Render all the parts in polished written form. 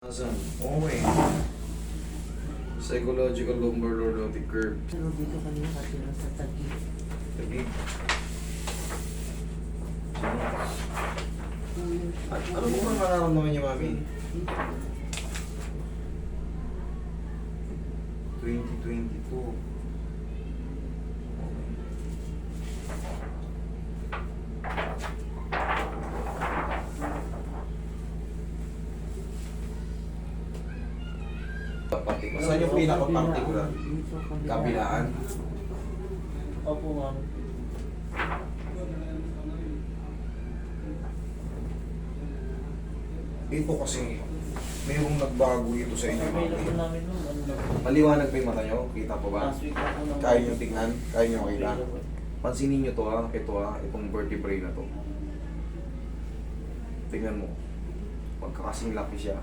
Asan? Okay. Psychological lumbar lordotic curve. Pero dito kanina kasi nasa tagi. Tagig. At ano mo bang nararamdaman niya, mami? 2022. Particular. Saan yung pinaka-particular? Dito, Kabilaan. Opo, ma'am. Ito kasi, mayroong nagbago ito sa inyo, Available mami. namin nun. Ano na? Maliwanag ba yung mata nyo? Kita po ba? Last week na po naman. Kaya nyo tingnan? Kaya nyo makita? Available. Pansinin nyo to ha, ito ha, itong vertebrae na to. Tingnan mo. Magkakasing laki siya.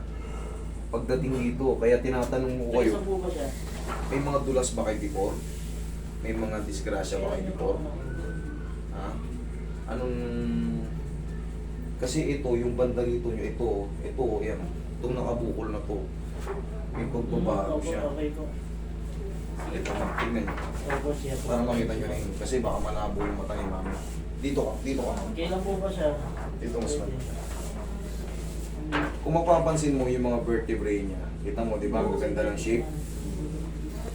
Pagdating dito, kaya tinatanong ko kayo, Isa po ba siya? may mga dulas ba kayo before? May mga disgrasya ba kayo before? Ha? Anong... Kasi ito, yung banda rito nyo, ito, yan. Itong nakabukol na to. May pagbabago siya. Okay po. Ito na, tingnan nyo. Opo siya po. Para makita nyo rin, kasi baka malabo yung mata ni mami. Dito ka. Kailan po ba siya? Dito mas malaki. Kung mapapansin mo yung mga vertebrae niya, kita mo, di ba? Ang ganda ng shape.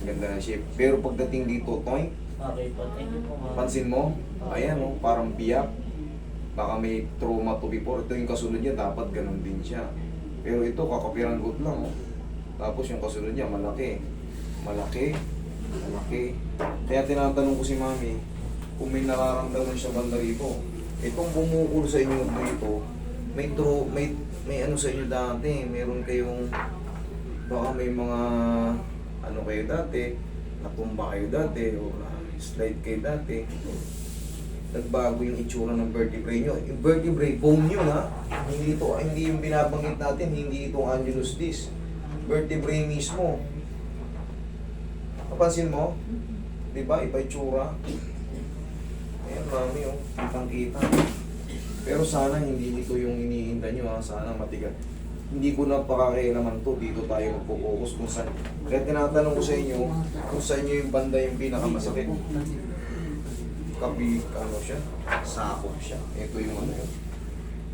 Ang ganda ng shape. Pero pagdating dito, toy, Okay po. Thank you po, ma'am. pansin mo, ayan o, parang biyak. Baka may trauma to before. Ito yung kasunod niya, dapat ganun din siya. Pero ito, kakapiranggot lang. Oh. Tapos yung kasunod niya, malaki. Malaki. Malaki. Kaya tinatanong ko si mami, kung may nararamdaman siya banda rito. Itong bumukol sa inyo dito, may ano sa inyo dati, meron kayong, baka may mga, ano kayo dati, natumba kayo dati, o slide kayo dati. Nagbago yung itsura ng vertebrae nyo. Yung vertebrae, bone yun ha. Hindi yung binabanggit natin, hindi itong annulus disc. Vertebrae mismo. Napansin mo? Di ba? Iba itsura. Ayan, mami, oh. Kitang-kita. Pero sana hindi ito yung iniinda nyo ha. Sana matigas. Hindi ko na pakakailaman to. Dito tayo magpo-focus kung saan. Kaya tinatanong ko sa inyo, kung saan nyo yung banda yung pinakamasakit. Ano siya, sakop siya. Ito yung ano yun.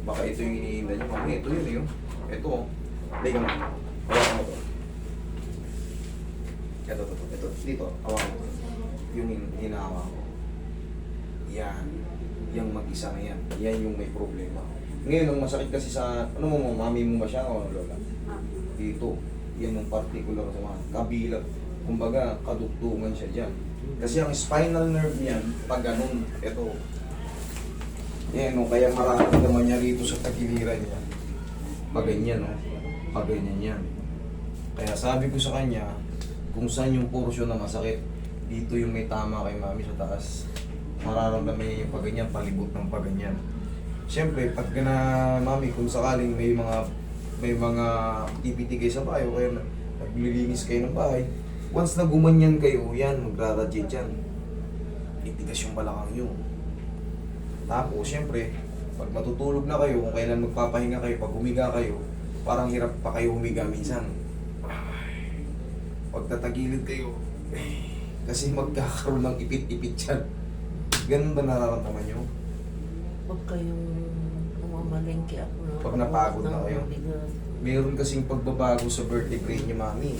Baka ito yung iniinda nyo. Mami, ito yun yun. Ito, liga mo. Hawakan mo to. Ito. Dito, hawakan mo to. Yung hinahawa ko. Yan. Yung mag-isa na yan. Yan yung may problema. Ngayon, ang masakit kasi sa, ano mo, mami mo ba siya o lola? Dito. Yan yung particular sa mga kabilang. Kumbaga, kadugtungan siya dyan. Kasi ang spinal nerve niyan, pag ganun, ito. Yan, no, kaya mararamdaman niya rito sa tagiliran niya. Pag ganyan, no? Pag ganyan yan. Kaya sabi ko sa kanya, kung saan yung porsyon na masakit, dito yung may tama kay mami sa taas. Mararamdaman niya yung pag ganyan, palibot ng pag ganyan. Siyempre, pag na mami, kung sakaling may mga activity kayo sa bahay, o kaya naglilinis kayo ng bahay, once na gumanyan kayo, yan, magra-radiate yan. Itigas yung balakang nyo. Tapos, siyempre, pag matutulog na kayo, kung kailan magpapahinga kayo, pag humiga kayo, parang hirap pa kayo humiga minsan. Pag tatagilid kayo, kasi magkakaroon ng ipit-ipit yan. Ganun ba nararamdaman nyo? Pag kayong umamalengke ako na. Pag napagod na kayo. Meron kasing pagbabago sa vertebrae niyo, mami.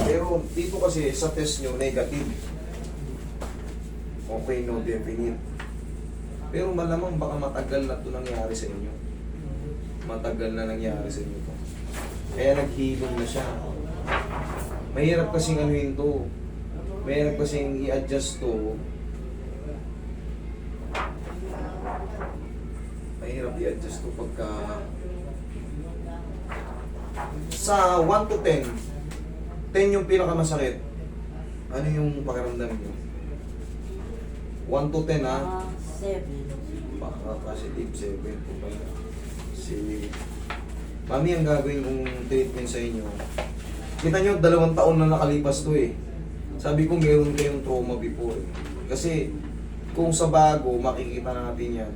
Pero dito kasi sa test nyo, negative. Okay, no definite. Pero malamang baka matagal na ito nangyari sa inyo. Matagal na nangyari sa inyo to. Kaya naghilom na siya. Mahirap kasing anuhin to. Mahirap kasing i-adjust to. Mahirap i-adjust to pagka... Sa 1 to 10, 10 yung pinakamasakit. Ano yung pakiramdam nyo? 1 to 10 ha? 7. Baka positive 7 po ba? Si... Mami, ang gagawin kong treatment sa inyo. Kita nyo, 2 taon na nakalipas to eh. Sabi ko meron kayong trauma before eh. Kasi kung sa bago, makikita natin yan.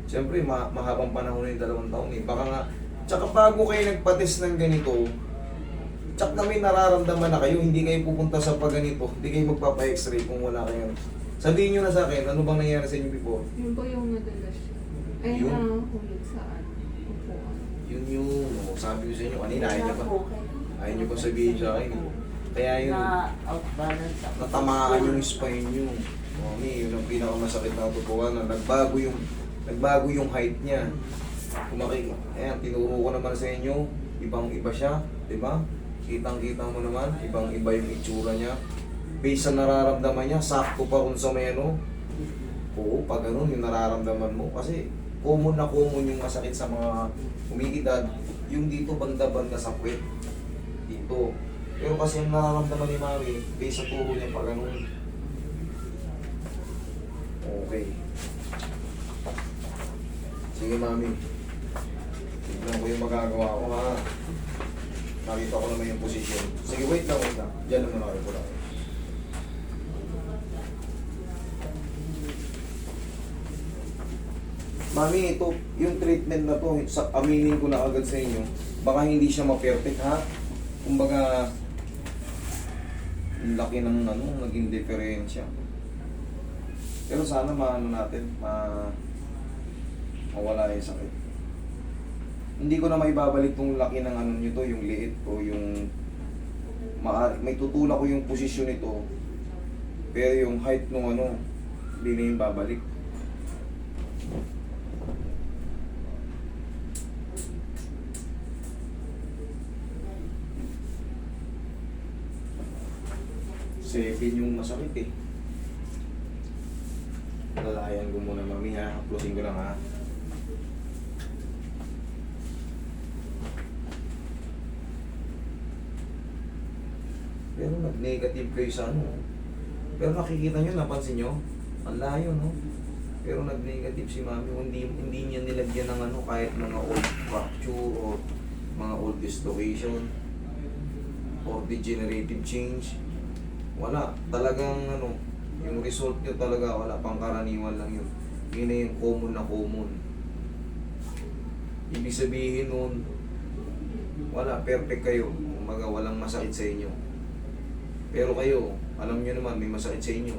Siyempre, mahabang panahon na yung 2 taon eh. Baka nga Tsaka bago kayo nagpa-test ng ganito, tsak na may nararamdaman na kayo, hindi kayo pupunta sa pagganito, hindi kayo magpapa-x-ray kung wala kayo. Sabihin nyo na sa akin, ano bang nangyari sa inyo before? Yun po yung nadalas siya. Ay, Yun? nahulog sa upuan. Yun yung, sabi ko sa inyo kanina, ayaw nyo ba? po kayo. Ayaw nyo ba sabihin sa akin? Kaya yun, Na outbalance ako. natamaan yung spine nyo. Mami, yun ang pinakamasakit na katotohanan. Nagbago yung height niya. Kumaki, ayan, tinuro ko naman sa inyo, ibang-iba siya, di ba? Kitang-kita mo naman, ibang-iba yung itsura niya. Based sa nararamdaman niya, sakto pa kung sa may ano. Oo, pag ganun, yung nararamdaman mo. Kasi common na common yung masakit sa mga umiidad. Yung dito banda-banda sa puwet. Dito. Pero kasi yung nararamdaman ni Mami, based sa turo niya pag ganun. Okay. Sige, Mami. Tignan ko yung magagawa ko, ha. Nakita ko naman yung position. Sige, wait lang. Diyan naman ako po lang. Mami, ito, yung treatment na to, aminin ko na agad sa inyo, baka hindi siya ma-perfect, ha? Kumbaga, ang laki ng naging diferensya. Pero sana maano natin, mawala yung sakit. Hindi ko na maibabalik tong laki ng ano nyo to, yung liit o yung may tutulak ko yung posisyon nito. Pero yung height nung hindi na yung babalik. Sepin yung masakit eh. Lalayan ko muna, Mami, ha. Uploadin ko lang, ha. Pero nag-negative kayo sa Pero nakikita nyo, napansin nyo? Ang layo, no? Pero nag-negative si Mami. Hindi niya nilagyan ng kahit mga old fracture or mga old dislocation or degenerative change. Wala. Talagang yung result nyo talaga, wala pang karaniwan lang yun. Yun na yung common na common. Ibig sabihin nun, wala, perfect kayo. Umaga, walang masakit sa inyo. Pero kayo, alam nyo naman, may masakit sa inyo.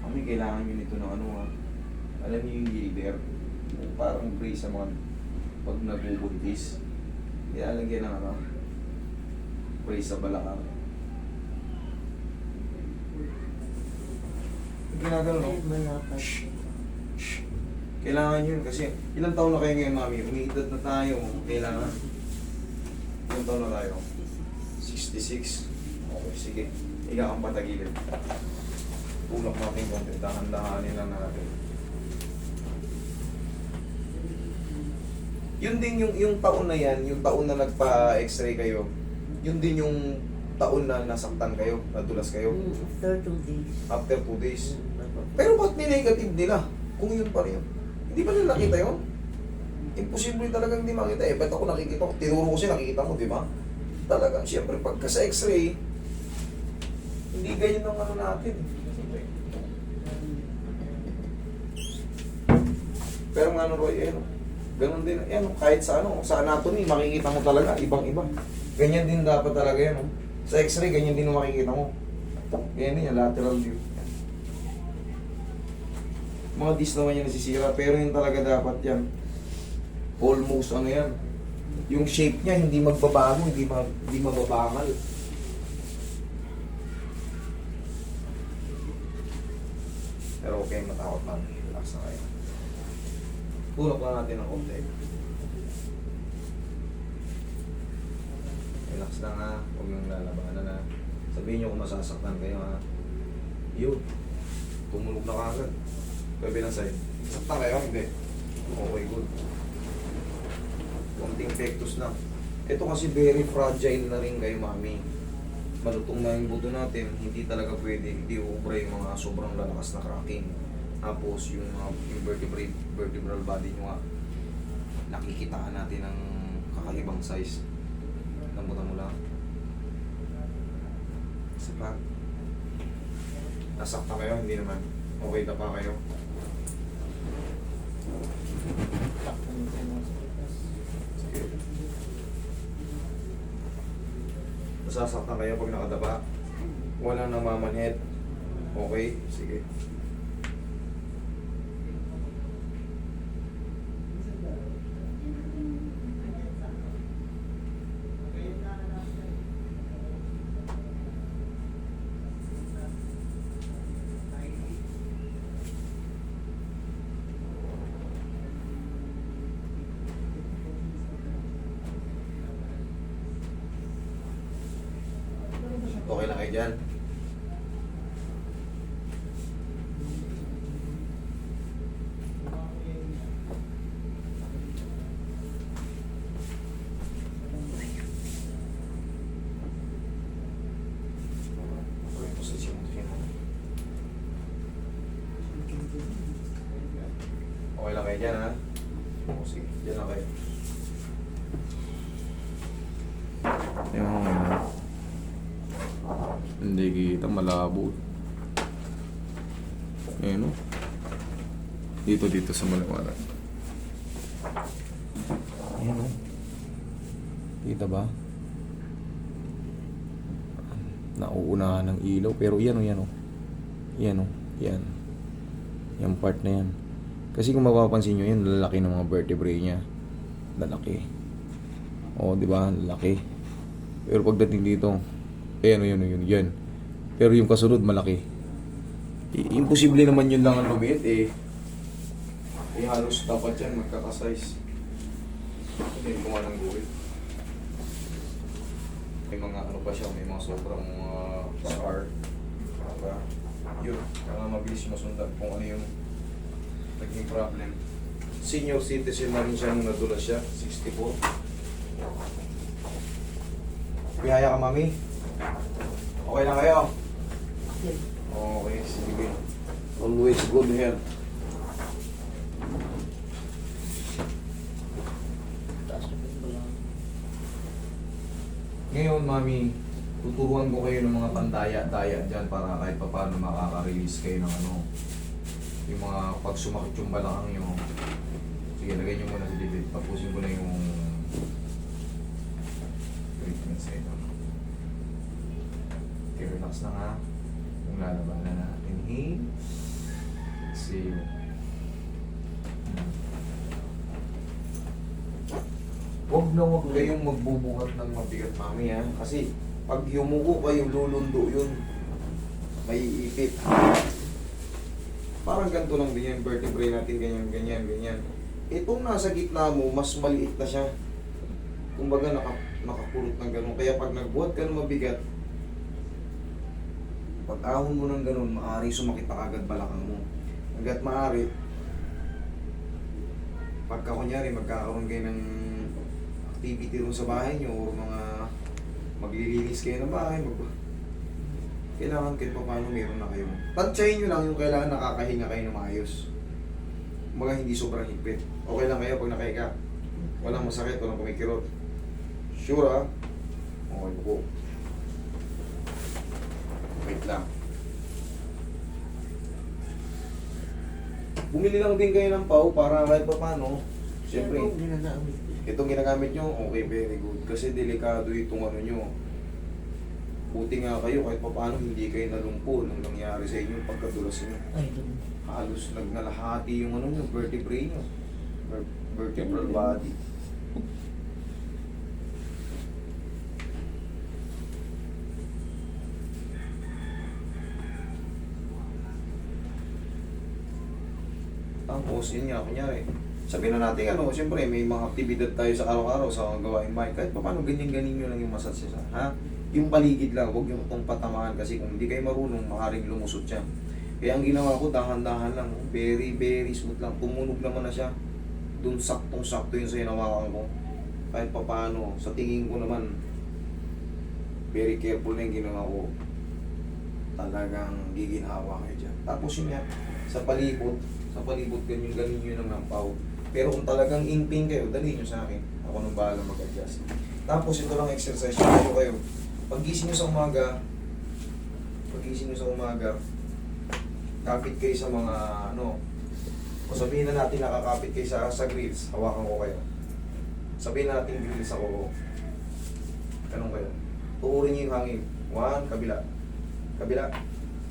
Kami kailangan nyo nito ng alam niyo yung liver, parang brace sa mga pag nabubuntis, ilalagyan ng brace sa balakang. Ginagano, no? Ay, malakas. Kailangan yun kasi ilang taon na kayo ngayon, Mami? Umiidad na tayo, kailangan. Ilang taon na tayo? 66. Okay, sige. Higa kang patagilid. Tulak natin konti, dahan-dahanin lang natin. Yun din yung taon na yan, yung taon na nagpa-x-ray kayo, yun din yung taon na nasaktan kayo, nadulas kayo. After 2 days. After 2 days. Pero ba't ni-negative nila? Kung yun pa rin yun. Hindi ba nila nakita yun? Imposible talagang hindi makita eh. Ba't ako nakikita ko? Tinuro ko siya, nakikita mo, di ba? Talagang, siyempre, pagka sa x-ray, hindi ganyan ang natin. Pero nga Roy, ganun din, kahit sa sa anatomy, makikita mo talaga, ibang-iba. Ganyan din dapat talaga yan. Sa x-ray, ganyan din ang makikita mo. Ganyan din yan, lateral view. Mga disc naman yan nasisira, pero yun talaga dapat yan. Almost yan. Yung shape niya, hindi magbabago, hindi mababangal. Pero okay, matakot man. Relax na kayo. Tulak lang natin ng konti. Relax lang, ha. Huwag nang lalabanan, ha. Sabihin nyo kung masasaktan kayo, ha. Yun. Tumulog na kagad. Kabilang side. Saktan kayo? Hindi. Okay, good. Konting pectus na. Ito kasi very fragile na rin kayo, Mami. malutong na yung buto natin, hindi talaga pwede, hindi uubra yung mga sobrang lalakas na cracking. Tapos yung mga vertebral body nyo nga, nakikitaan natin ng kakaibang size. Lambutan mo lang. Isa pa. Nasakta kayo? Hindi naman. Okay na pa kayo? Sige. Nasasaktan kayo pag nakadaba? Walang namamanhid? Okay? Sige. Okay lang kayo dyan? Okay, posisyon mo ito. Okay lang kayo dyan, ha? O, sige, dyan lang kayo. Hindi kita, malabo. Ayan o. Dito sa maliwanag. Ayan o. Kita ba? Nauunahan ng ilaw. Pero yan o, yan o. Yan o, yan. Yung part na yan. Kasi kung mapapansin nyo yan, lalaki ng mga vertebrae niya. Lalaki. O, di ba? Lalaki. Pero pagdating dito, ayan o, yan. Pero yung kasunod, malaki. Imposible naman yun lang ang lumiit eh. Halos dapat yan magkakasize. Hindi ko nga ng guhit. May mga ano pa siya, may mga sobrang scar. Diba? Yun, kaya mabilis masundan kung ano yung naging problem. Senior citizen na rin siya nung nadulas siya, 64. Bihaya ka, mami? Okay lang kayo? Okay, sige. Always good health. Ngayon, mami, tuturuan ko kayo ng mga pandaya-daya dyan para kahit pa paano makaka-release kayo ng ano, yung mga pag sumakit yung balakang nyo. Sige, lagay nyo muna sa dibid. Tapusin ko na yung treatment sa ito. Okay, relax na nga. Yung lalabanan na. Inhale. Exhale. Huwag na huwag kayong magbubuhat ng mabigat, mami, ha? Kasi pag yumuko kayo, lulundo yun. May ipit. Parang ganito lang din yan, vertebrae natin, ganyan. Itong nasa gitna mo, mas maliit na siya. Kumbaga nakapulot ng ganun. Kaya pag nagbuhat ka ng mabigat, pag ahon mo ng ganun, maaaring sumakit na agad balakang mo. Hanggat maaari, pagka kunyari magkakaroon kayo ng activity rin sa bahay nyo o mga maglilinis kayo ng bahay, kailangan kahit pa paano meron na kayo. Tansyahin nyo lang yung kailangan nakakahinga kayo na maayos. Mga hindi sobrang higpit. Okay lang kayo pag nakahiga. Walang masakit, walang kumikirot. Sure, ha? Okay po. Wait lang. Bumili lang din kayo ng pau para kahit pa paano. Siyempre, Yan ang ginagamit ko. itong ginagamit nyo, okay, very good. Kasi delikado itong ano nyo. Buti nga kayo, kahit pa paano hindi kayo nalumpo nung nangyari sa inyo pagkadulas nyo. Ay, doon. Halos nagnalahati yung ano nyo, vertebrae nyo. Vertebral body. Tapos, yun nga, kunyari, sabihin na natin ano, siyempre may mga aktibidad tayo sa araw-araw sa mga gawain bahay. Kahit pa paano, ganyan-ganin nyo lang yung massage siya. Ha? Yung paligid lang, huwag yung itong patamaan kasi kung hindi kayo marunong, maaaring lumusot siya. Kaya ang ginawa ko, dahan-dahan lang, very, very smooth lang. Tumunog naman na siya. Doon saktong-sakto yung sa hinawakan ko. Kahit pa paano, sa tingin ko naman, Very careful na yung ginawa ko. Talagang giginhawa kayo dyan. Tapos yun nga, sa palibot, ganyan yun ang nampaw. Pero kung talagang in pain kayo, dali nyo sa akin. Ako nang bahala mag-adjust. Tapos ito lang exercise nyo kayo. Pag-gising nyo sa umaga, kapit kayo sa mga o sabihin na natin nakakapit kayo sa grills, hawakan ko kayo. Sabihin natin grills ako. Ganun kayo. Tuurin nyo yung hangin. 1, kabila. Kabila.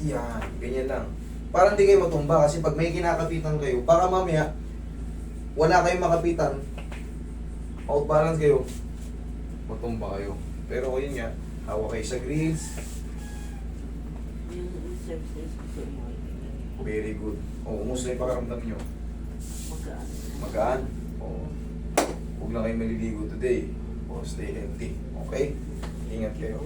Yan, ganyan lang. Para hindi kayo matumba kasi pag may kinakapitan kayo, baka mamaya wala kayong makapitan, outbalance kayo, matumba kayo. Pero yun nga, hawak kayo sa grills. Yung exercise ko mo. Very good. O, kumusta yung pakaramdam nyo? Magaan. Magaan? O, huwag lang kayo maliligo today. O, stay healthy. Okay? Ingat kayo.